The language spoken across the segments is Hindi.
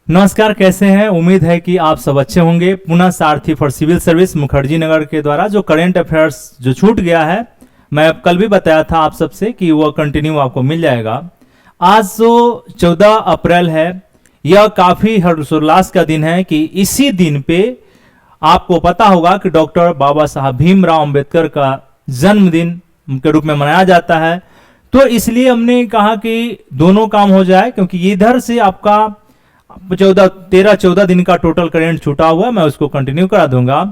नमस्कार, कैसे हैं? उम्मीद है कि आप सब अच्छे होंगे। पुनः सारथी for civil service Mukherjee Nagar के द्वारा जो करेंट अफेयर्स जो छूट गया है, मैं कल भी बताया था आप सबसे कि वह कंटिन्यू आपको मिल जाएगा। आज जो 14 अप्रैल है, यह काफी हर्षोल्लास का दिन है कि इसी दिन पे आपको पता होगा कि डॉक्टर बाबा साहब भीमराव अंबेडकर का जन्मदिन के रूप में मनाया जाता है। तो इसलिए हमने कहा कि दोनों काम हो जाए, क्योंकि इधर से आपका 13-14 दिन का टोटल करेंट छूटा हुआ है, मैं उसको कंटिन्यू करा दूंगा।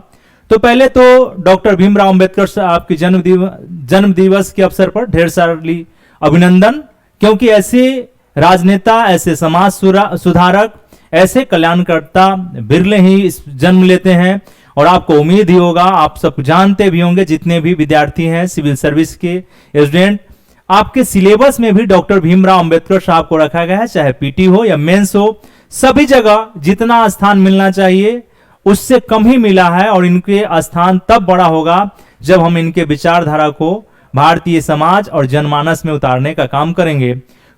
तो पहले तो डॉक्टर भीमराव अंबेडकर साहब की जन्म दिवस के अवसर पर ढेर सारी अभिनंदन, क्योंकि ऐसे राजनेता, ऐसे समाज सुधारक, ऐसे कल्याणकर्ता बिरले ही जन्म लेते हैं। और आपको उम्मीद ही होगा, आप सब जानते भी होंगे, जितने भी विद्यार्थी हैं सिविल सर्विस के स्टूडेंट, आपके सिलेबस में भी डॉक्टर भीमराव अंबेडकर साहब को रखा गया है, चाहे पीटी हो या मेंस हो, सभी जगह जितना स्थान मिलना चाहिए उससे कम ही मिला है। और इनके स्थान तब बड़ा होगा जब हम इनके विचारधारा को भारतीय समाज और जनमानस में उतारने का काम करेंगे।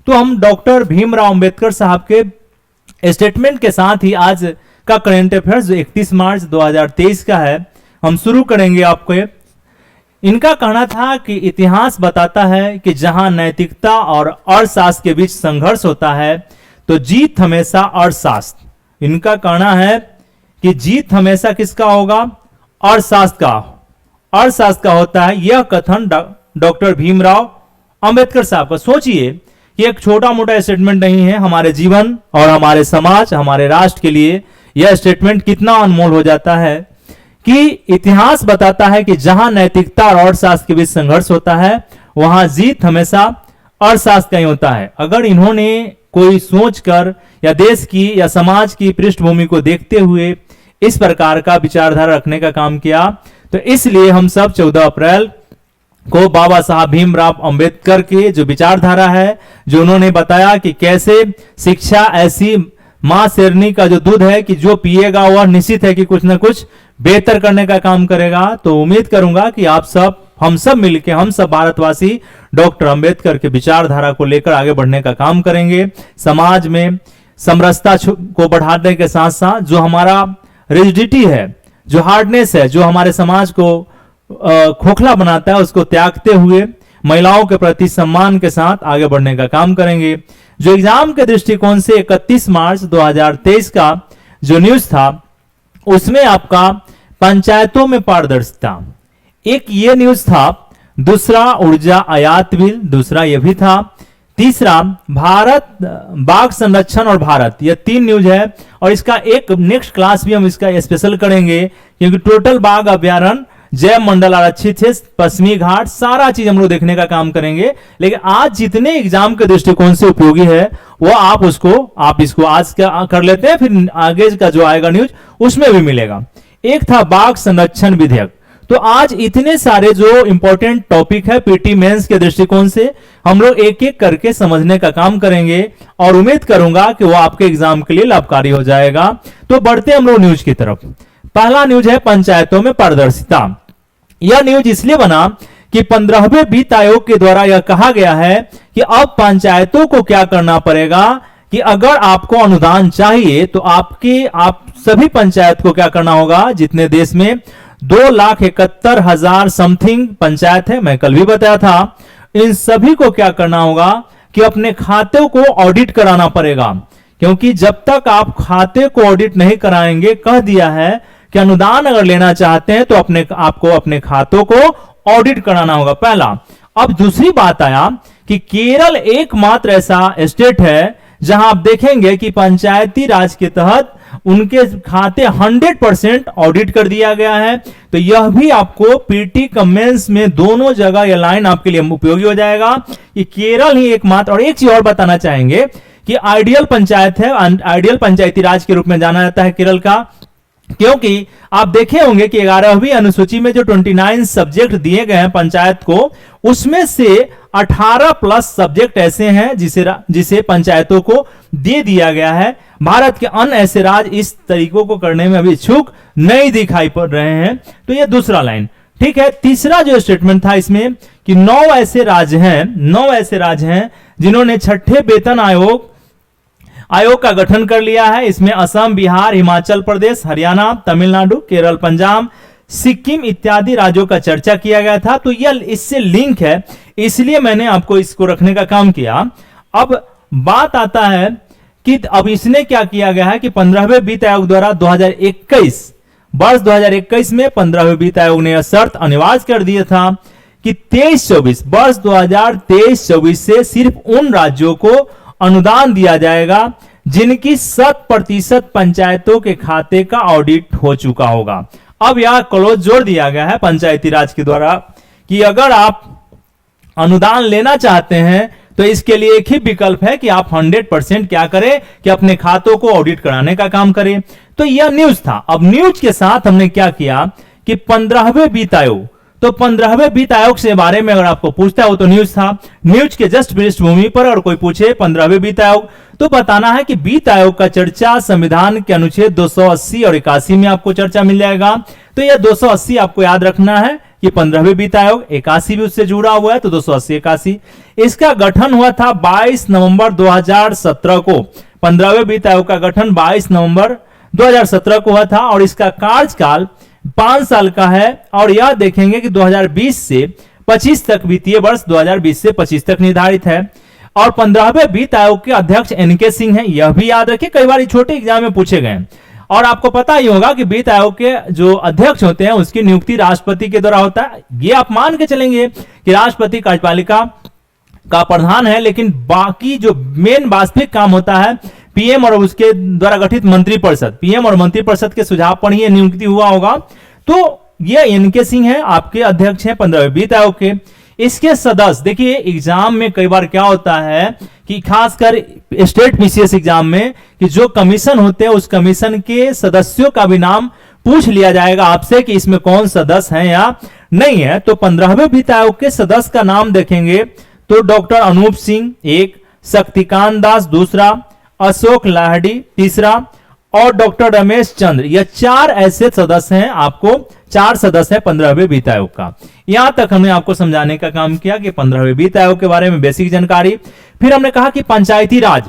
तो हम डॉक्टर भीमराव अंबेडकर साहब के स्टेटमेंट के साथ ही आज का करंट अफेयर्स जो 31 मार्च 2023 का है, हम शुरू करेंगे। आपको इनका कहना था कि इतिहास बताता है कि जहां नैतिकता और अर्थशास्त्र के बीच संघर्ष होता है तो जीत हमेशा अर्थशास्त्र। इनका कहना है कि जीत हमेशा किसका होगा? अर्थशास्त्र का। अर्थशास्त्र का होता है। यह कथन डॉक्टर भीमराव अंबेडकर साहब का। सोचिए, ये एक छोटा मोटा स्टेटमेंट नहीं है। हमारे जीवन और हमारे समाज, हमारे राष्ट्र के लिए यह स्टेटमेंट कितना अनमोल हो जाता है कि इतिहास बताता है कि जहां नैतिकता और अर्थशास्त्र के बीच संघर्ष होता है, वहां जीत हमेशा अर्थशास्त्र का ही होता है। अगर इन्होंने कोई सोचकर या देश की या समाज की पृष्ठभूमि को देखते हुए इस प्रकार का विचारधारा रखने का काम किया, तो इसलिए हम सब 14 अप्रैल को बाबा साहब भीमराव अंबेडकर की जो विचारधारा है, जो उन्होंने बताया कि कैसे शिक्षा ऐसी मां शेरनी का जो दूध है कि जो पिएगा वह निश्चित है कि कुछ ना कुछ बेहतर करने का काम करेगा। तो उम्मीद करूंगा कि आप सब, हम सब मिलकर, हम सब भारतवासी डॉक्टर अंबेडकर के विचारधारा को लेकर आगे बढ़ने का काम करेंगे। समाज में समरसता को बढ़ाने के साथ साथ जो हमारा रिजिडिटी है, जो हार्डनेस है, जो हमारे समाज को खोखला बनाता है, उसको त्यागते हुए महिलाओं के प्रति सम्मान के साथ आगे बढ़ने का काम करेंगे। जो एग्जाम के दृष्टिकोण से 31 मार्च 2023 का जो न्यूज था, उसमें आपका पंचायतों में पारदर्शिता, एक ये न्यूज था। दूसरा ऊर्जा आयात बिल, दूसरा यह भी था। तीसरा भारत बाघ संरक्षण और भारत, यह 3 न्यूज है। और इसका एक नेक्स्ट क्लास भी हम इसका स्पेशल करेंगे, क्योंकि टोटल बाघ अभ्यारण्य, जैव मंडल आरक्षित है, पश्चिमी घाट, सारा चीज हम लोग देखने का काम करेंगे। लेकिन आज जितने एग्जाम के दृष्टिकोण से उपयोगी है वो आप इसको आज का कर लेते हैं, फिर आगे का जो आएगा न्यूज उसमें भी मिलेगा। एक था बाघ संरक्षण विधेयक। तो आज इतने सारे जो इंपॉर्टेंट टॉपिक है पीटी मेंस के दृष्टिकोण से, हम लोग एक एक करके समझने का काम करेंगे और उम्मीद करूंगा कि वो आपके एग्जाम के लिए लाभकारी हो जाएगा। तो बढ़ते हम लोग न्यूज की तरफ। पहला न्यूज है पंचायतों में पारदर्शिता। यह न्यूज इसलिए बना कि 15वें वित्त आयोग के द्वारा यह कहा गया है कि अब पंचायतों को क्या करना पड़ेगा कि अगर आपको अनुदान चाहिए तो आप सभी पंचायत को क्या करना होगा, जितने देश में 2,71,000 समथिंग पंचायत है, मैं कल भी बताया था, इन सभी को क्या करना होगा कि अपने खाते को ऑडिट कराना पड़ेगा। क्योंकि जब तक आप खाते को ऑडिट नहीं कराएंगे, कह दिया है कि अनुदान अगर लेना चाहते हैं तो आपको अपने खातों को ऑडिट कराना होगा, पहला। अब दूसरी बात आया कि केरल एकमात्र ऐसा स्टेट है जहां आप देखेंगे कि पंचायती राज के तहत उनके खाते 100% ऑडिट कर दिया गया है। तो यह भी आपको पीटी कमेंस में दोनों जगह यह लाइन आपके लिए उपयोगी हो जाएगा कि केरल ही एकमात्र। और एक चीज और बताना चाहेंगे कि आइडियल पंचायत है, आइडियल पंचायती राज के रूप में जाना जाता है केरल का, क्योंकि आप देखे होंगे कि 11वीं अनुसूची में जो 29 सब्जेक्ट दिए गए हैं पंचायत को, उसमें से 18+ सब्जेक्ट ऐसे हैं जिसे पंचायतों को दे दिया गया है। भारत के अन्य ऐसे राज्य इस तरीकों को करने में अभी इच्छुक नहीं दिखाई पड़ रहे हैं। तो ये दूसरा लाइन, ठीक है। तीसरा जो स्टेटमेंट था इसमें कि 9 ऐसे राज्य हैं जिन्होंने 6ठे वेतन आयोग आयोग का गठन कर लिया है। इसमें असम, बिहार, हिमाचल प्रदेश, हरियाणा, तमिलनाडु, केरल, पंजाब, सिक्किम इत्यादि राज्यों का चर्चा किया गया था। तो यह इससे लिंक है, इसलिए मैंने आपको इसको रखने का काम किया। अब बात आता है कि अब इसने क्या किया गया है कि 15वें वित्त आयोग द्वारा 2021 वर्ष 2021 में 15वें वित्त आयोग ने यह शर्त अनिवार्य कर दिया था कि 23-24 वर्ष 2023-24 से सिर्फ उन राज्यों को अनुदान दिया जाएगा जिनकी 100% पंचायतों के खाते का ऑडिट हो चुका होगा। अब यह क्लोज जोड़ दिया गया है पंचायती राज के द्वारा कि अगर आप अनुदान लेना चाहते हैं तो इसके लिए एक ही विकल्प है कि आप 100% क्या करें कि अपने खातों को ऑडिट कराने का काम करें। तो यह न्यूज था। अब न्यूज के साथ हमने क्या किया कि 15वें वित्त आयोग, तो 15वें वित्त आयोग से बारे में अगर आपको पूछता हो तो न्यूज था, न्यूज के जस्ट पृष्ठभूमि पर और कोई पूछे 15वें वित्त आयोग तो बताना है कि वित्त आयोग का चर्चा संविधान के अनुच्छेद 280 और 81 में आपको चर्चा मिल जाएगा। तो यह 280 आपको याद रखना है कि 15वें वित्त आयोग, 81 भी उससे जुड़ा हुआ है तो 280 81। इसका गठन हुआ था 22 नवंबर 2017 को। 15वें वित्त आयोग का गठन 22 नवंबर 2017 को हुआ था और इसका कार्यकाल 5 साल का है। और यह देखेंगे कि 2020 से 25 तक, वित्तीय वर्ष 2020 से 25 तक निर्धारित है। और 15वें वित्त आयोग के अध्यक्ष एनके सिंह हैं, यह भी याद रखिए, कई बार छोटे एग्जाम में पूछे गए। और आपको पता ही होगा कि वित्त आयोग के जो अध्यक्ष होते हैं उसकी नियुक्ति राष्ट्रपति के द्वारा होता है। ये आप मान के चलेंगे कि राष्ट्रपति कार्यपालिका का प्रधान है, लेकिन बाकी जो मेन वास्तविक काम होता है पीएम और उसके द्वारा गठित मंत्रिपरिषद, पीएम और मंत्रिपरिषद के सुझाव पर ही नियुक्ति हुआ होगा। तो ये एनके सिंह है, आपके अध्यक्ष हैं 15वें वित्त आयोग के। इसके सदस्य देखिए, एग्जाम में कई बार क्या होता है कि खासकर स्टेट पीसीएस एग्जाम में कि जो कमीशन होते हैं उस कमीशन के सदस्यों का भी नाम पूछ लिया जाएगा आपसे कि इसमें कौन सदस्य हैं या नहीं है। तो 15वें वित्त आयोग के सदस्य का नाम देखेंगे तो डॉक्टर अनूप सिंह एक, शक्तिकांत दास दूसरा, अशोक लाहड़ी तीसरा और डॉक्टर रमेश चंद्र, यह 4 ऐसे सदस्य हैं। आपको 4 सदस्य हैं 15वें वित्त आयोग का। यहां तक हमने आपको समझाने का काम किया कि 15वें वित्त आयोग के बारे में बेसिक जानकारी। फिर हमने कहा कि पंचायती राज,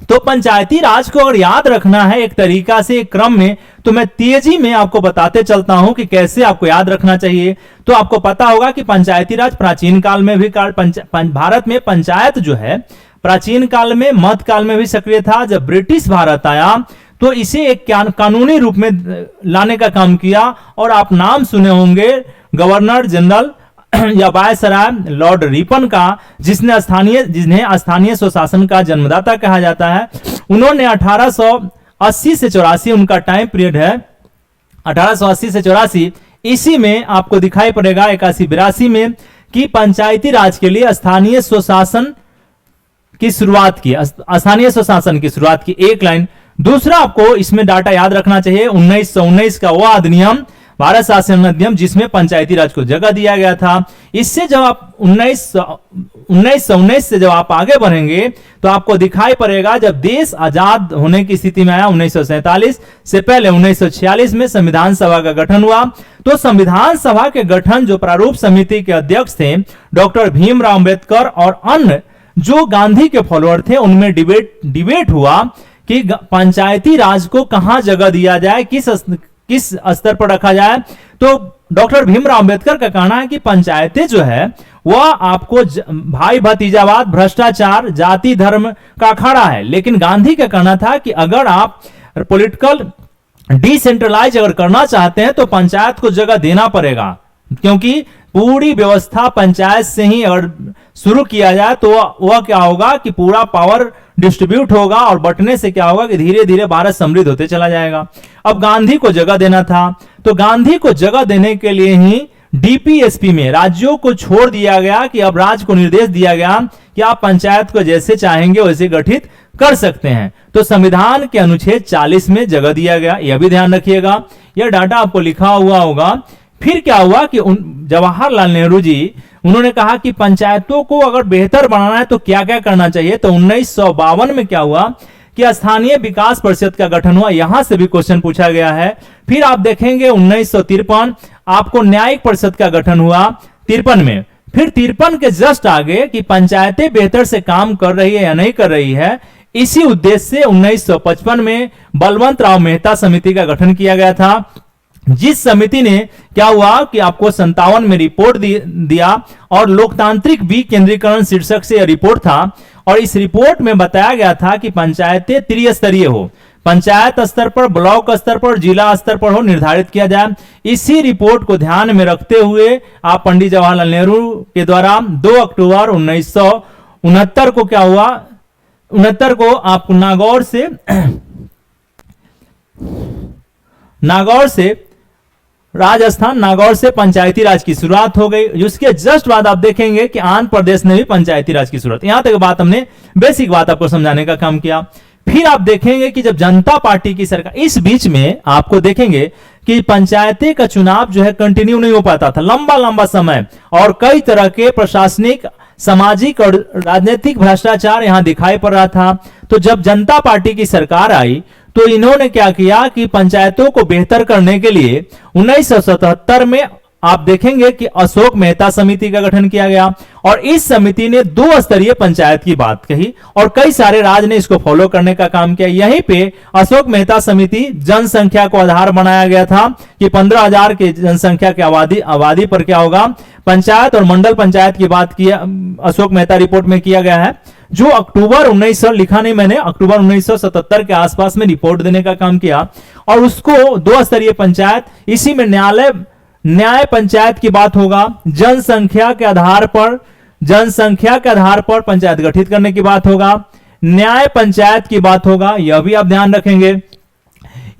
तो पंचायती राज को अगर याद रखना है एक तरीका से, एक क्रम में, तो मैं तेजी में आपको बताते चलता हूं कि कैसे आपको याद रखना चाहिए। तो आपको पता होगा कि पंचायती राज प्राचीन काल में भी भारत में पंचायत जो है प्राचीन काल में, मध्यकाल में भी सक्रिय था। जब ब्रिटिश भारत आया तो इसे एक कानूनी रूप में लाने का काम किया। और आप नाम सुने होंगे गवर्नर जनरल या वायसराय लॉर्ड रिपन का, जिन्हें स्थानीय स्वशासन का जन्मदाता कहा जाता है। उन्होंने 1880 से 84 उनका टाइम पीरियड है, 1880 से 84, इसी में आपको दिखाई पड़ेगा 81-82 में कि पंचायती राज के लिए स्थानीय स्वशासन की शुरुआत की, स्थानीय स्वशासन की शुरुआत की। एक लाइन। दूसरा आपको इसमें डाटा याद रखना चाहिए 1919 का वो अधिनियम, भारत शासन अधिनियम, जिसमें पंचायती राज को जगह दिया गया था। इससे जब आप 1919 से जब आप आगे बढ़ेंगे तो आपको दिखाई पड़ेगा जब देश आजाद होने की स्थिति में आया 1947 से पहले 1946 में संविधान सभा का गठन हुआ। तो संविधान सभा के गठन जो प्रारूप समिति के अध्यक्ष थे डॉक्टर भीमराव अंबेडकर और अन्य जो गांधी के फॉलोअर थे, उनमें डिबेट हुआ कि पंचायती राज को कहां जगह दिया जाए, किस स्तर पर रखा जाए। तो डॉक्टर भीमराव अंबेडकर का कहना है कि पंचायतें जो है वह आपको भाई भतीजावाद, भ्रष्टाचार, जाति धर्म का अखाड़ा है। लेकिन गांधी का कहना था कि अगर आप पॉलिटिकल डिसेंट्रलाइज अगर करना चाहते हैं तो पंचायत को जगह देना पड़ेगा, क्योंकि पूरी व्यवस्था पंचायत से ही अगर शुरू किया जाए तो वह क्या होगा कि पूरा पावर डिस्ट्रीब्यूट होगा और बंटने से क्या होगा कि धीरे धीरे भारत समृद्ध होते चला जाएगा। अब गांधी को जगह देना था, तो गांधी को जगह देने के लिए ही डीपीएसपी में राज्यों को छोड़ दिया गया कि अब राज्य को निर्देश दिया गया कि आप पंचायत को जैसे चाहेंगे वैसे गठित कर सकते हैं। तो संविधान के अनुच्छेद 40 में जगह दिया गया, यह भी ध्यान रखिएगा, यह डाटा आपको लिखा हुआ होगा। फिर क्या हुआ कि जवाहरलाल नेहरू जी उन्होंने कहा कि पंचायतों को अगर बेहतर बनाना है तो क्या क्या करना चाहिए। तो 1952 में क्या हुआ कि स्थानीय विकास परिषद का गठन हुआ, यहां से भी क्वेश्चन पूछा गया है। फिर आप देखेंगे 1953 आपको न्यायिक परिषद का गठन हुआ 53 में। फिर 53 के जस्ट आगे कि पंचायतें बेहतर से काम कर रही है या नहीं कर रही है, इसी उद्देश्य से 1955 में बलवंत राव मेहता समिति का गठन किया गया था, जिस समिति ने क्या हुआ कि आपको 57 में रिपोर्ट दिया और लोकतांत्रिक विकेंद्रीकरण शीर्षक से यह रिपोर्ट था। और इस रिपोर्ट में बताया गया था कि पंचायतें त्रिस्तरीय हो, पंचायत स्तर पर, ब्लॉक स्तर पर, जिला स्तर पर हो, निर्धारित किया जाए। इसी रिपोर्ट को ध्यान में रखते हुए आप पंडित जवाहरलाल नेहरू के द्वारा 2 अक्टूबर 1969 को क्या हुआ, 69 को आप नागौर से राजस्थान, नागौर से पंचायती राज की शुरुआत हो गई। उसके जस्ट बाद आप देखेंगे कि आंध्र प्रदेश ने भी पंचायती राज की शुरुआत। यहां तक बात हमने बेसिक बात आपको समझाने का काम किया। फिर आप देखेंगे कि जब जनता पार्टी की सरकार, इस बीच में आपको देखेंगे कि पंचायतें का चुनाव जो है कंटिन्यू नहीं हो पाता था, लंबा लंबा समय, और कई तरह के प्रशासनिक, सामाजिक और राजनीतिक भ्रष्टाचार यहां दिखाई पड़ रहा था। तो जब जनता पार्टी की सरकार आई तो इन्होंने क्या किया कि पंचायतों को बेहतर करने के लिए 1977 में आप देखेंगे कि अशोक मेहता समिति का गठन किया गया, और इस समिति ने 2 स्तरीय पंचायत की बात कही और कई सारे राज्य ने इसको फॉलो करने का काम किया। यहीं पे अशोक मेहता समिति जनसंख्या को आधार बनाया गया था कि 15,000 की जनसंख्या के आबादी पर क्या होगा, पंचायत और मंडल पंचायत की बात किया अशोक मेहता रिपोर्ट में किया गया है, जो अक्टूबर 1900 लिखा नहीं मैंने, अक्टूबर 1977 के आसपास में रिपोर्ट देने का काम किया। और उसको 2 स्तरीय पंचायत, इसी में न्याय पंचायत की बात होगा, जनसंख्या के आधार पर पंचायत गठित करने की बात होगा, न्याय पंचायत की बात होगा, यह भी आप ध्यान रखेंगे।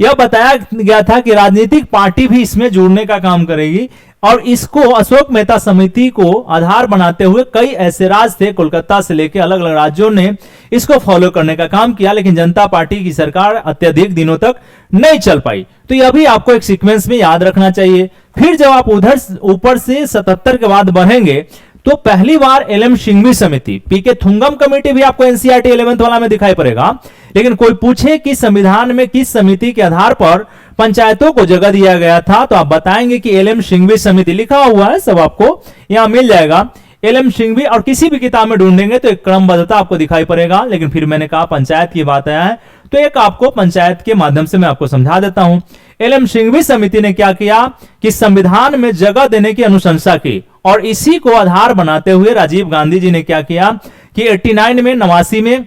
यह बताया गया था कि राजनीतिक पार्टी भी इसमें जुड़ने का काम करेगी, और इसको अशोक मेहता समिति को आधार बनाते हुए कई ऐसे राज्य थे, कोलकाता से लेकर अलग अलग राज्यों ने इसको फॉलो करने का काम किया, लेकिन जनता पार्टी की सरकार अत्यधिक दिनों तक नहीं चल पाई। तो यह भी आपको एक सीक्वेंस में याद रखना चाहिए। फिर जब आप उधर ऊपर से 77 के बाद बढ़ेंगे तो पहली बार एलएम शिंगवी समिति, पीके थुंगम कमेटी भी आपको एनसीईआरटी 11th वाला में दिखाई पड़ेगा। लेकिन कोई पूछे कि संविधान में किस समिति के आधार पर पंचायतों को जगह दिया गया था, तो आप बताएंगे कि एलएम शिंगवी समिति, लिखा हुआ है सब आपको यहां मिल जाएगा, एलएम शिंगवी, और किसी भी किताब में ढूंढेंगे तो एक क्रमबद्धता आपको दिखाई पड़ेगा। लेकिन फिर मैंने कहा पंचायत की बात आया है तो एक आपको पंचायत के माध्यम से मैं आपको समझा देता हूं। एलएम शिंगवी समिति ने क्या किया कि संविधान में जगह देने की अनुशंसा की, और इसी को आधार बनाते हुए राजीव गांधी जी ने क्या किया कि 89 में 89 में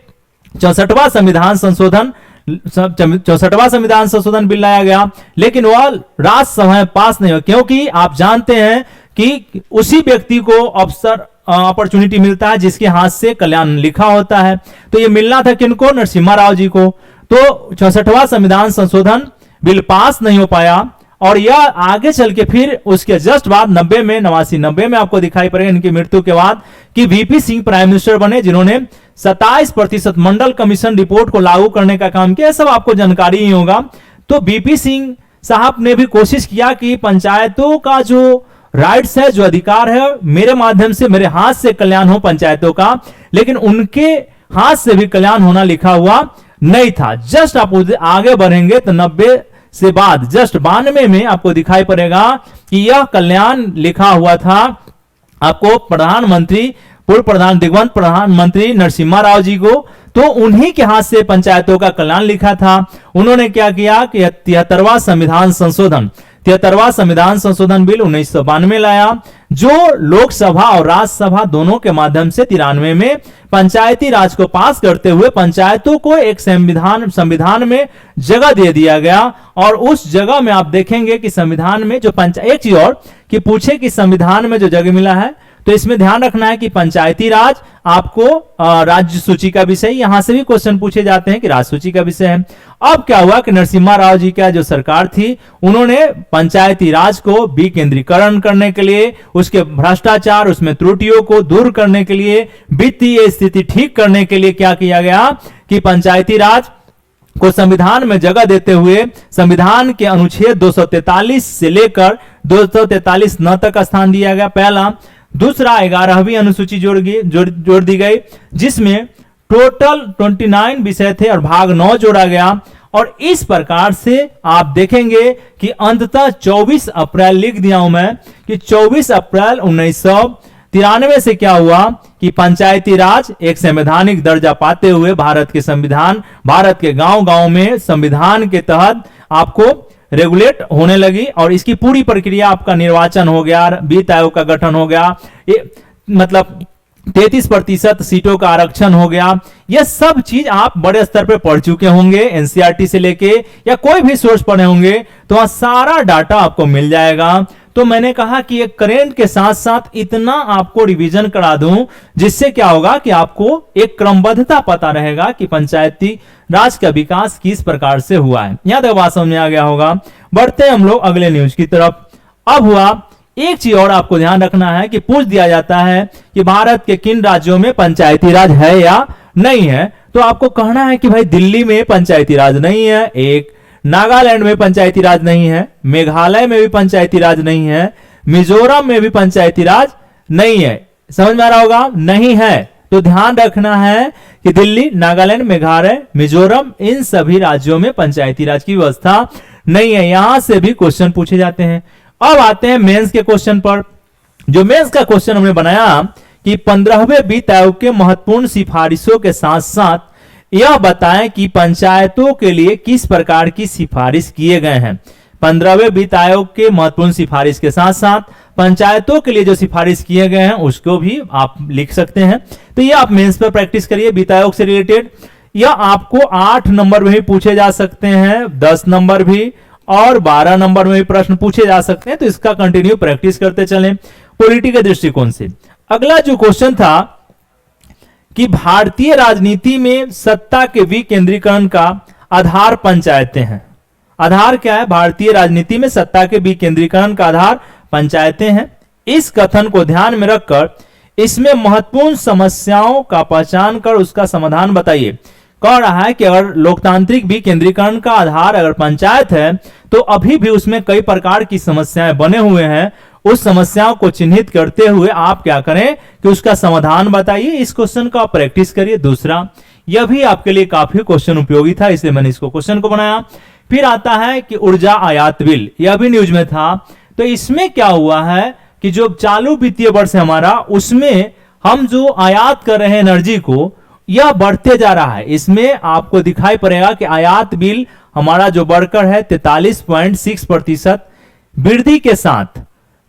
64वां संविधान संशोधन बिल लाया गया, लेकिन वह राज्यसभा में पास नहीं हुआ, क्योंकि आप जानते हैं कि उसी व्यक्ति को अपॉर्चुनिटी मिलता है जिसके हाथ से कल्याण लिखा होता है। तो ये मिलना था किनको, नरसिम्हा राव जी को। तो 64वां संविधान संशोधन बिल पास नहीं हो पाया, और यह आगे चल के फिर उसके जस्ट बाद 90 में आपको दिखाई पड़ेगा इनकी मृत्यु के बाद कि वीपी सिंह प्राइम मिनिस्टर बने, जिन्होंने 27% मंडल कमीशन रिपोर्ट को लागू करने का काम किया। सब आपको जानकारी ही होगा। तो वीपी सिंह साहब ने भी कोशिश किया कि पंचायतों का जो राइट्स है, जो अधिकार है, मेरे माध्यम से, मेरे हाथ से कल्याण हो पंचायतों का, लेकिन उनके हाथ से भी कल्याण होना लिखा हुआ नहीं था। जस्ट आप आगे बढ़ेंगे तो 90 से बाद जस्ट 92 में आपको दिखाई पड़ेगा कि यह कल्याण लिखा हुआ था आपको प्रधानमंत्री, पूर्व प्रधान दिग्वंत प्रधानमंत्री नरसिम्हा राव जी को। तो उन्हीं के हाथ से पंचायतों का कल्याण लिखा था। उन्होंने क्या किया कि 73वां संविधान संशोधन बिल 1992 लाया, जो लोकसभा और राज्यसभा दोनों के माध्यम से 93 में पंचायती राज को पास करते हुए पंचायतों को एक संविधान में जगह दे दिया गया। और उस जगह में आप देखेंगे कि संविधान में जो एक चीज और कि पूछे कि संविधान में जो जगह मिला है, तो इसमें ध्यान रखना है कि पंचायती राज आपको राज्य सूची का विषय, यहां से भी क्वेश्चन पूछे जाते हैं कि राज्य सूची का विषय है। अब क्या हुआ कि नरसिम्हा राव जी का जो सरकार थी, उन्होंने पंचायती राज को विकेंद्रीकरण करने के लिए, उसके भ्रष्टाचार, उसमें त्रुटियों को दूर करने के लिए, वित्तीय स्थिति ठीक करने के लिए क्या किया गया कि पंचायती राज को संविधान में जगह देते हुए संविधान के अनुच्छेद 243 से लेकर 243 न तक स्थान दिया गया, पहला। दूसरा 11वीं अनुसूची जोड़ दी गई, जिसमें टोटल 29 विषय थे और भाग 9 जोड़ा गया। और इस प्रकार से आप देखेंगे कि अंततः 24 अप्रैल लिख दिया हूं मैं कि 24 अप्रैल 93 से क्या हुआ कि पंचायती राज एक संवैधानिक दर्जा पाते हुए भारत के संविधान, भारत के गांव-गांव में संविधान के तहत आपको रेगुलेट होने लगी और इसकी पूरी प्रक्रिया, आपका निर्वाचन हो गया, वित्त आयोग का गठन हो गया, ये मतलब 33% सीटों का आरक्षण हो गया। यह सब चीज आप बड़े स्तर पे पढ़ चुके होंगे, एनसीईआरटी से लेके या कोई भी सोर्स पढ़े होंगे, तो वहां सारा डाटा आपको मिल जाएगा। तो मैंने कहा कि एक करेंट के साथ साथ इतना आपको रिवीजन करा दूं, जिससे क्या होगा कि आपको एक क्रमबद्धता पता रहेगा कि पंचायती राज का विकास किस प्रकार से हुआ है। यहां तक बात समझ में आ गया होगा। बढ़ते हैं हम लोग अगले न्यूज की तरफ। अब हुआ एक चीज और आपको ध्यान रखना है कि पूछ दिया जाता है कि भारत के किन राज्यों में पंचायती राज है या नहीं है, तो आपको कहना है कि भाई दिल्ली में पंचायती राज नहीं है, एक नागालैंड में पंचायती राज नहीं है, मेघालय में भी पंचायती राज नहीं है, मिजोरम में भी पंचायती राज नहीं है। समझ में आ रहा होगा, नहीं है। तो ध्यान रखना है कि दिल्ली, नागालैंड, मेघालय, मिजोरम, इन सभी राज्यों में पंचायती राज की व्यवस्था नहीं है। यहां से भी क्वेश्चन पूछे जाते हैं। अब आते हैं मेंस के क्वेश्चन पर। जो मेंस का क्वेश्चन हमने बनाया कि 15वें वित्त आयोग के महत्वपूर्ण सिफारिशों के साथ साथ यह बताएं कि पंचायतों के लिए किस प्रकार की सिफारिश किए गए हैं। 15वें वित्त आयोग के महत्वपूर्ण सिफारिश के साथ साथ पंचायतों के लिए जो सिफारिश किए गए हैं उसको भी आप लिख सकते हैं। तो ये आप मेंस पर प्रैक्टिस करिए वित्त आयोग से रिलेटेड। यह आपको 8 नंबर में भी पूछे जा सकते हैं, 10 नंबर भी और 12 नंबर में भी प्रश्न पूछे जा सकते हैं। तो इसका कंटिन्यू प्रैक्टिस करते चलें पॉलिटी के दृष्टिकोण से। अगला जो क्वेश्चन था कि भारतीय राजनीति में सत्ता के विकेंद्रीकरण का आधार पंचायतें हैं। आधार क्या है? भारतीय राजनीति में सत्ता के विकेंद्रीकरण का आधार पंचायतें हैं। इस कथन को ध्यान में रखकर इसमें महत्वपूर्ण समस्याओं का पहचान कर उसका समाधान बताइए। कह रहा है कि अगर लोकतांत्रिक विकेंद्रीकरण का आधार अगर पंचायत है तो अभी भी उसमें कई प्रकार की समस्याएं बने हुए हैं। उस समस्याओं को चिन्हित करते हुए आप क्या करें कि उसका समाधान बताइए। इस क्वेश्चन का प्रैक्टिस करिए। दूसरा, यह भी आपके लिए काफी क्वेश्चन उपयोगी था, इसलिए मैंने इसको क्वेश्चन को बनाया। फिर आता है कि ऊर्जा आयात बिल, यह भी न्यूज में था। तो इसमें क्या हुआ है कि जो चालू वित्तीय वर्ष है हमारा, उसमें हम जो आयात कर रहे हैं एनर्जी को, यह बढ़ते जा रहा है। इसमें आपको दिखाई पड़ेगा कि आयात बिल हमारा जो बढ़कर है 43.6% वृद्धि के साथ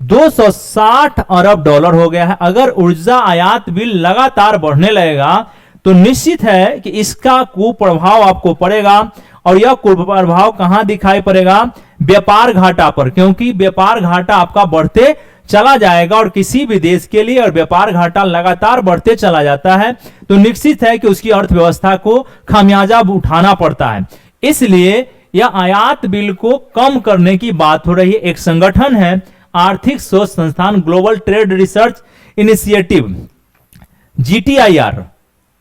260 अरब डॉलर हो गया है। अगर ऊर्जा आयात बिल लगातार बढ़ने लगेगा तो निश्चित है कि इसका कुप्रभाव आपको पड़ेगा। और यह कुप्रभाव कहां दिखाई पड़ेगा? व्यापार घाटा पर, क्योंकि व्यापार घाटा आपका बढ़ते चला जाएगा और किसी भी देश के लिए और व्यापार घाटा लगातार बढ़ते चला जाता है तो निश्चित है कि उसकी अर्थव्यवस्था को खामियाजा उठाना पड़ता है। इसलिए यह आयात बिल को कम करने की बात हो रही है। एक संगठन है आर्थिक शोध संस्थान ग्लोबल ट्रेड रिसर्च इनिशिएटिव,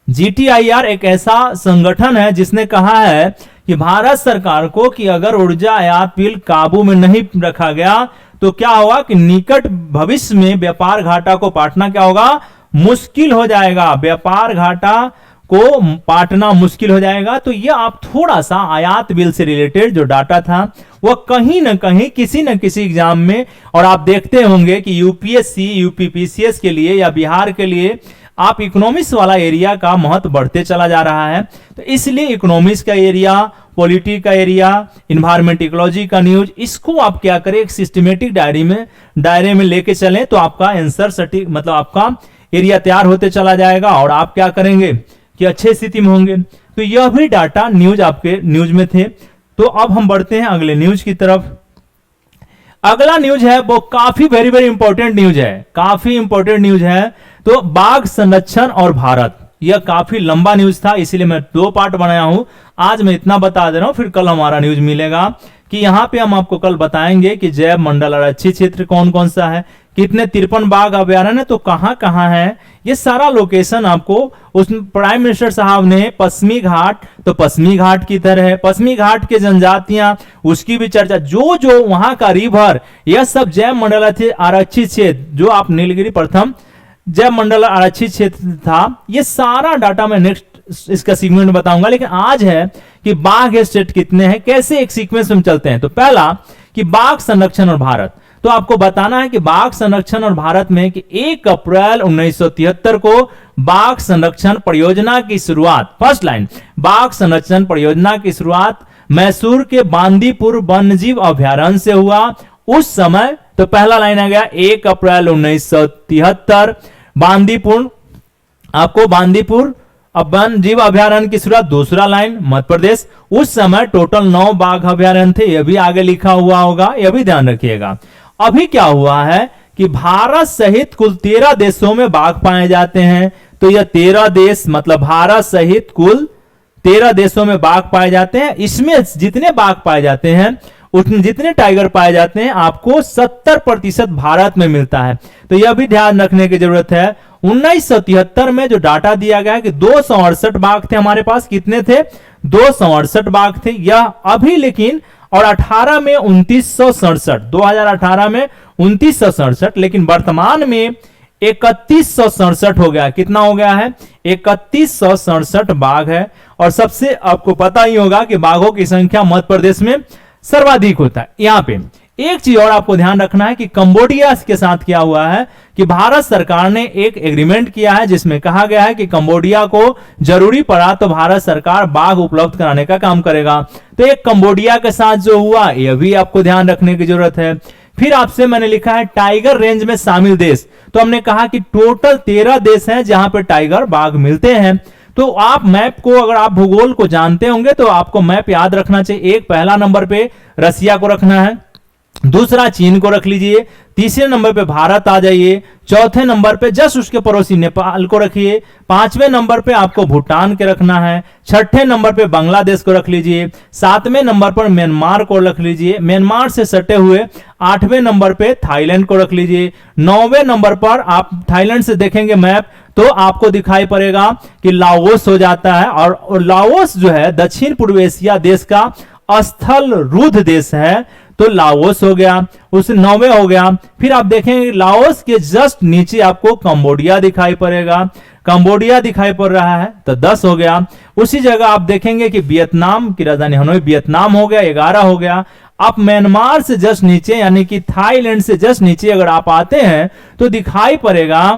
जीटीआईआर एक ऐसा संगठन है जिसने कहा है कि भारत सरकार को कि अगर ऊर्जा आयात बिल काबू में नहीं रखा गया तो क्या होगा कि निकट भविष्य में व्यापार घाटा को पाटना क्या होगा? मुश्किल हो जाएगा। व्यापार घाटा को पाटना मुश्किल हो जाएगा। तो ये आप थोड़ा सा आयात बिल से रिलेटेड जो डाटा था वह कहीं ना कहीं किसी न किसी एग्जाम में, और आप देखते होंगे कि यूपीएससी, यूपीपीसीएस के लिए या बिहार के लिए आप इकोनॉमिक्स वाला एरिया का महत्व बढ़ते चला जा रहा है। तो इसलिए इकोनॉमिक्स का एरिया, पॉलिटी का एरिया, इन्वायरमेंट इकोलॉजी का न्यूज, इसको आप क्या करें एक सिस्टमेटिक दायरे में लेके चलें तो आपका आंसर सटीक, मतलब आपका एरिया तैयार होते चला जाएगा और आप क्या करेंगे कि अच्छे स्थिति में होंगे। तो यह भी डाटा न्यूज आपके न्यूज में थे। तो अब हम बढ़ते हैं अगले न्यूज की तरफ। अगला न्यूज है वो काफी वेरी इंपॉर्टेंट न्यूज है, काफी इंपॉर्टेंट न्यूज है। तो बाघ संरक्षण और भारत, यह काफी लंबा न्यूज था इसलिए मैं 2 पार्ट बनाया हूं। आज मैं इतना बता दे रहा हूं, फिर कल हमारा न्यूज मिलेगा कि यहां पे हम आपको कल बताएंगे कि जैव मंडल आरक्षित क्षेत्र कौन कौन सा है, कितने 53 बाघ अभ्यारण्य तो कहां है, ये सारा लोकेशन आपको उस प्राइम मिनिस्टर साहब ने पश्चिमी घाट, तो पश्चिमी घाट की तरह है, पश्चिमी घाट के जनजातियां, उसकी भी चर्चा, जो वहां का रिवर, यह सब जैव मंडल आरक्षित क्षेत्र, जो आप नीलगिरी प्रथम जैव मंडल आरक्षित क्षेत्र था, ये सारा डाटा मैं नेक्स्ट इसका सीक्वेंस बताऊंगा। लेकिन आज है कि बाघ स्टेट कितने हैं, कैसे एक सीक्वेंस में चलते हैं। तो पहला कि बाघ संरक्षण और भारत, तो तो आपको बताना है कि बाघ संरक्षण और भारत में कि 1 अप्रैल 1973 को बाघ संरक्षण परियोजना की शुरुआत, फर्स्ट लाइन, बाघ संरक्षण परियोजना की शुरुआत मैसूर के बांदीपुर वन्यजीव अभयारण्य से हुआ। उस समय तो पहला लाइन आ गया 1 अप्रैल 1973 बांदीपुर, आपको बांदीपुर वन जीव अभयारण्य की शुरुआत। दूसरा लाइन मध्य प्रदेश, उस समय टोटल 9 बाघ अभयारण्य थे, यह भी आगे लिखा हुआ होगा, यह भी ध्यान रखिएगा। अभी क्या हुआ है कि भारत सहित कुल 13 देशों में बाघ पाए जाते हैं। तो यह 13 देश मतलब भारत सहित कुल 13 देशों में बाघ पाए जाते हैं। इसमें जितने बाघ पाए जाते हैं, उतने जितने टाइगर पाए जाते हैं, आपको 70% भारत में मिलता है। तो यह भी ध्यान रखने की जरूरत है। 1973 में जो डाटा दिया गया है कि 268 बाघ थे हमारे पास, कितने थे? 268 बाघ थे। यह अभी लेकिन और 18 में 2967, 2018 में 2967, लेकिन वर्तमान में 3167 हो गया। कितना हो गया है? 3167 बाघ है। और सबसे आपको पता ही होगा कि बाघों की संख्या मध्य प्रदेश में सर्वाधिक होता है। यहां पे एक चीज और आपको ध्यान रखना है कि कंबोडिया के साथ क्या हुआ है कि भारत सरकार ने एक एग्रीमेंट किया है जिसमें कहा गया है कि कंबोडिया को जरूरी पड़ा तो भारत सरकार बाघ उपलब्ध कराने का काम करेगा। तो एक कंबोडिया के साथ जो हुआ, यह भी आपको ध्यान रखने की जरूरत है। फिर आपसे मैंने लिखा है टाइगर रेंज में शामिल देश। तो हमने कहा कि टोटल 13 देश हैं जहां पे टाइगर बाघ मिलते हैं। तो आप मैप को, अगर आप भूगोल को जानते होंगे तो आपको मैप याद रखना चाहिए। एक पहला नंबर पे रसिया को रखना है, दूसरा चीन को रख लीजिए, तीसरे नंबर पे भारत आ जाइए, चौथे नंबर पे जस्ट उसके पड़ोसी नेपाल को रखिए, पांचवें नंबर पे आपको भूटान के रखना है, छठे नंबर पे बांग्लादेश को रख लीजिए, सातवें नंबर पर म्यांमार को रख लीजिए, म्यांमार से सटे हुए आठवें नंबर पे थाईलैंड को रख लीजिए, नौवें नंबर पर आप थाईलैंड से देखेंगे मैप तो आपको दिखाई पड़ेगा कि लाओस हो जाता है। और लाओस जो है दक्षिण पूर्व एशिया देश का स्थल रुद्ध देश है, तो लाओस हो गया, उस 9वें हो गया। फिर आप देखेंगे लाओस के जस्ट नीचे आपको कंबोडिया दिखाई पड़ेगा, कंबोडिया दिखाई पड़ रहा है तो 10 हो गया। उसी जगह आप देखेंगे कि वियतनाम की राजधानी हनोई, वियतनाम हो गया, 11 हो गया। आप म्यांमार से जस्ट नीचे यानी कि थाईलैंड से जस्ट नीचे अगर आप आते हैं तो दिखाई पड़ेगा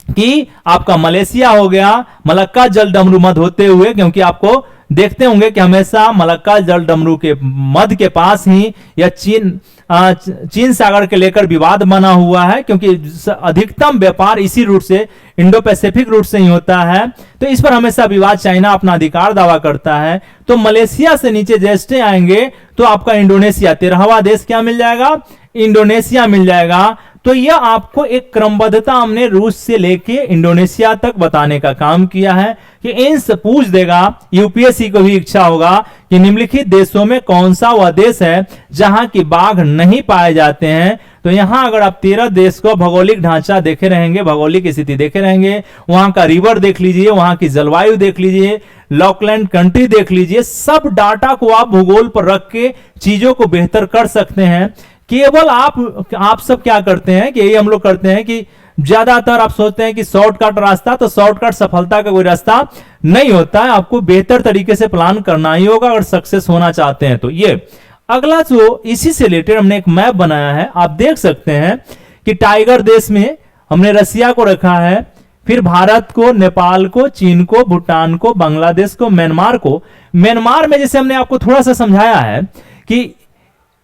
कि आपका मलेशिया हो गया, मलक्का जल डमरू मध्य होते हुए, क्योंकि आपको देखते होंगे कि हमेशा मलक्का जल डमरू के मध्य के पास ही या चीन सागर के लेकर विवाद बना हुआ है, क्योंकि अधिकतम व्यापार इसी रूट से, इंडो पैसिफिक रूट से ही होता है। तो इस पर हमेशा विवाद, चाइना अपना अधिकार दावा करता है। तो मलेशिया से नीचे जैसे आएंगे तो आपका इंडोनेशिया 13वां देश क्या मिल जाएगा? इंडोनेशिया मिल जाएगा। तो यह आपको एक क्रमबद्धता हमने रूस से लेके इंडोनेशिया तक बताने का काम किया है कि इनसे पूछ देगा, यूपीएससी को भी इच्छा होगा कि निम्नलिखित देशों में कौन सा वह देश है जहां की बाघ नहीं पाए जाते हैं। तो यहां अगर आप 13 देश को भौगोलिक ढांचा देखे रहेंगे, भौगोलिक स्थिति देखे रहेंगे, वहां का रिवर देख लीजिए, वहां की जलवायु देख लीजिए, लॉकलैंड कंट्री देख लीजिए, सब डाटा को आप भूगोल पर रख के चीजों को बेहतर कर सकते हैं। केवल आप सब क्या करते हैं कि यही हम लोग करते हैं कि ज्यादातर आप सोचते हैं कि शॉर्टकट रास्ता, तो शॉर्टकट सफलता का कोई रास्ता नहीं होता है। आपको बेहतर तरीके से प्लान करना ही होगा अगर सक्सेस होना चाहते हैं। तो ये अगला जो इसी से रिलेटेड हमने एक मैप बनाया है, आप देख सकते हैं कि टाइगर देश में हमने रसिया को रखा है, फिर भारत को, नेपाल को, चीन को, भूटान को, बांग्लादेश को, म्यांमार को। म्यांमार में जैसे हमने आपको थोड़ा सा समझाया है कि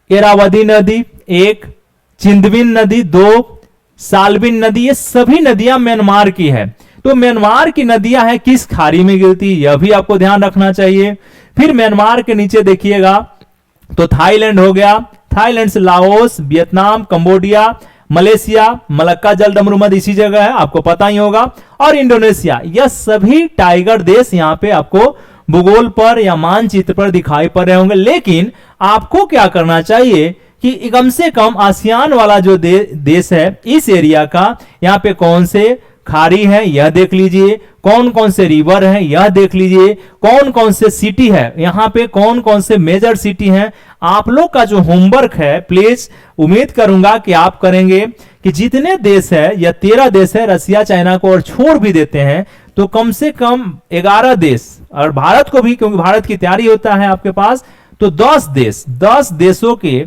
एरावदी नदी 1, चिंदविन नदी 2, सालबिन नदी, ये सभी नदियां म्यांमार की है। तो म्यांमार की नदियां हैं किस खाड़ी में गिरती, यह भी आपको ध्यान रखना चाहिए। फिर म्यांमार के नीचे देखिएगा तो थाईलैंड हो गया, थाईलैंड से Laos, Vietnam, Cambodia, Malaysia, Malacca जल डमरू मध्य इसी जगह है, आपको पता ही होगा, और इंडोनेशिया। यह सभी टाइगर देश यहां पे आपको भूगोल पर या मानचित्र पर दिखाई पड़ रहे होंगे। लेकिन आपको क्या करना चाहिए कि कम से कम आसियान वाला जो देश है, इस एरिया का, यहाँ पे कौन से खाड़ी है यह देख लीजिए, कौन कौन से रिवर है यह देख लीजिए, कौन कौन से सिटी है, यहाँ पे कौन कौन से मेजर सिटी हैं। आप लोग का जो होमवर्क है, प्लीज उम्मीद करूंगा कि आप करेंगे कि जितने देश है या 13 देश है, रसिया चाइना को और छोड़ भी देते हैं तो कम से कम 11 देश, और भारत को भी, क्योंकि भारत की तैयारी होता है आपके पास, तो 10 देश, 10 देशों के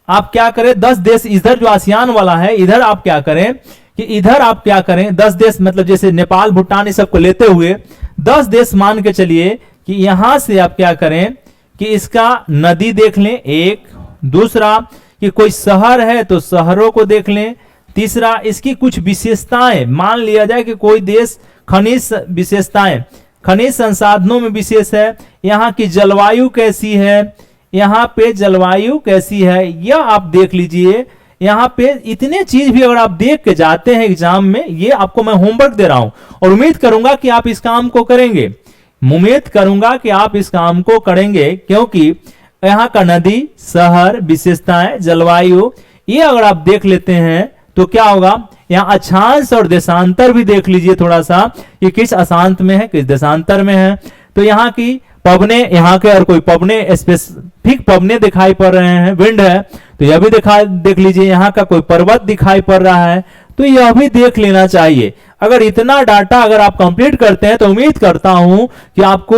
आप क्या करें, 10 देश इधर जो आसियान वाला है, इधर आप क्या करें कि इधर आप क्या करें, 10 देश मतलब जैसे नेपाल भूटान इस सबको लेते हुए 10 देश मान के चलिए कि यहां से आप क्या करें कि इसका नदी देख लें एक, दूसरा कि कोई शहर है तो शहरों को देख लें, तीसरा इसकी कुछ विशेषताएं, मान लिया जाए कि कोई देश खनिज विशेषताएं, खनिज संसाधनों में विशेष है, यहाँ की जलवायु कैसी है, यहाँ पे जलवायु कैसी है, यह आप देख लीजिए। यहाँ पे इतने चीज भी अगर आप देख के जाते हैं एग्जाम में, ये आपको मैं होमवर्क दे रहा हूं और उम्मीद करूंगा कि आप इस काम को करेंगे, उम्मीद करूंगा कि आप इस काम को करेंगे, क्योंकि यहाँ का नदी, शहर, विशेषताएं, जलवायु, ये अगर आप देख लेते हैं तो क्या होगा, यहाँ अक्षांश और देशांतर भी देख लीजिए थोड़ा सा, ये किस अशांत में है, किस देशांतर में है। तो यहाँ की पवने, यहाँ के और कोई पवने स्पेसिफिक पवने दिखाई पड़ रहे हैं, विंड है तो यह भी देख लीजिए, यहाँ का कोई पर्वत दिखाई पड़ रहा है तो यह भी देख लेना चाहिए। अगर इतना डाटा अगर आप कंप्लीट करते हैं तो उम्मीद करता हूं कि आपको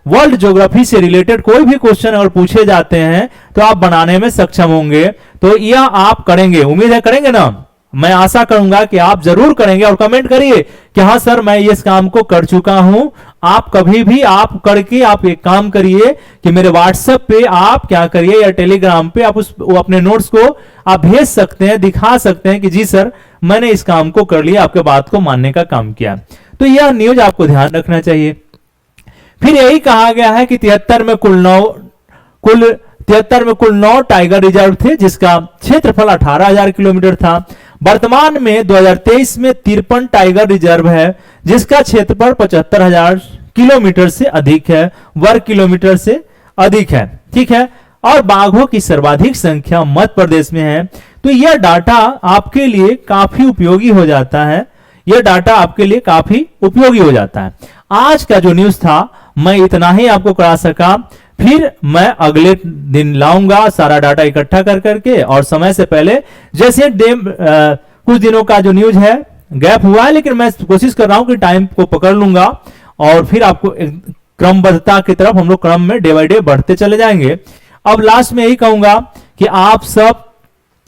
वर्ल्ड ज्योग्राफी से रिलेटेड कोई भी क्वेश्चन अगर पूछे जाते हैं तो आप बनाने में सक्षम होंगे। तो यह आप करेंगे, उम्मीद है करेंगे ना, मैं आशा करूंगा कि आप जरूर करेंगे और कमेंट करिए कि हाँ सर मैं इस काम को कर चुका हूं। आप कभी भी आप करके आप एक काम करिए कि मेरे व्हाट्सएप पे आप क्या करिए या टेलीग्राम पे आप वो अपने नोट्स को आप भेज सकते हैं, दिखा सकते हैं कि जी सर मैंने इस काम को कर लिया, आपके बात को मानने का काम किया। तो यह न्यूज आपको ध्यान रखना चाहिए। फिर यही कहा गया है कि 73 में कुल 9 टाइगर रिजर्व थे, जिसका क्षेत्रफल 18,000 किलोमीटर था। वर्तमान में 2023 में 53 टाइगर रिजर्व है, जिसका क्षेत्रफल 75,000 किलोमीटर से अधिक है, वर्ग किलोमीटर से अधिक है, ठीक है। और बाघों की सर्वाधिक संख्या मध्य प्रदेश में है। तो यह डाटा आपके लिए काफी उपयोगी हो जाता है, यह डाटा आपके लिए काफी उपयोगी हो जाता है। आज का जो न्यूज था मैं इतना ही आपको करा सका, फिर मैं अगले दिन लाऊंगा सारा डाटा इकट्ठा कर करके, और समय से पहले जैसे कुछ दिनों का जो न्यूज है गैप हुआ है, लेकिन मैं कोशिश कर रहा हूं कि टाइम को पकड़ लूंगा और फिर आपको क्रमबद्धता की तरफ हम लोग क्रम में डे बाय डे बढ़ते चले जाएंगे। अब लास्ट में यही कहूंगा कि आप सब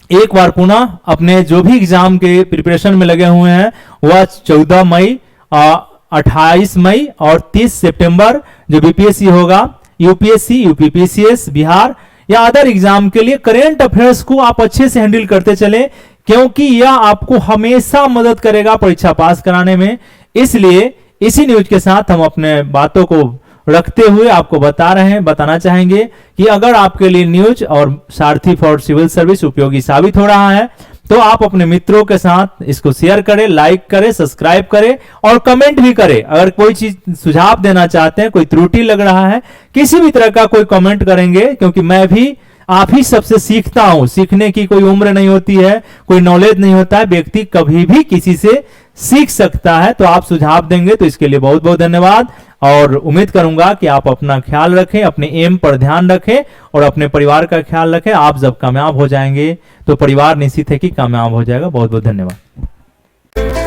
एक बार पुनः अपने जो भी एग्जाम के प्रिपरेशन में लगे हुए हैं वह 14 मई, 28 मई और 30 सितंबर जो बीपीएससी होगा, यूपीएससी, यूपीपीसीएस, बिहार या अदर एग्जाम के लिए करेंट अफेयर्स को आप अच्छे से हैंडल करते चले, क्योंकि यह आपको हमेशा मदद करेगा परीक्षा पास कराने में। इसलिए इसी न्यूज के साथ हम अपने बातों को रखते हुए आपको बताना चाहेंगे कि अगर आपके लिए न्यूज और सारथी फॉर सिविल सर्विस उपयोगी साबित हो रहा है तो आप अपने मित्रों के साथ इसको शेयर करें, लाइक करें, सब्सक्राइब करें और कमेंट भी करें। अगर कोई चीज सुझाव देना चाहते हैं, कोई त्रुटि लग रहा है, किसी भी तरह का कोई कमेंट करेंगे, क्योंकि मैं भी आप ही सबसे सीखता हूं। सीखने की कोई उम्र नहीं होती है, कोई नॉलेज नहीं होता है, व्यक्ति कभी भी किसी से सीख सकता है। तो आप सुझाव देंगे तो इसके लिए बहुत बहुत धन्यवाद, और उम्मीद करूंगा कि आप अपना ख्याल रखें, अपने एम पर ध्यान रखें और अपने परिवार का ख्याल रखें। आप जब कामयाब हो जाएंगे तो परिवार निश्चित है कि कामयाब हो जाएगा। बहुत बहुत धन्यवाद।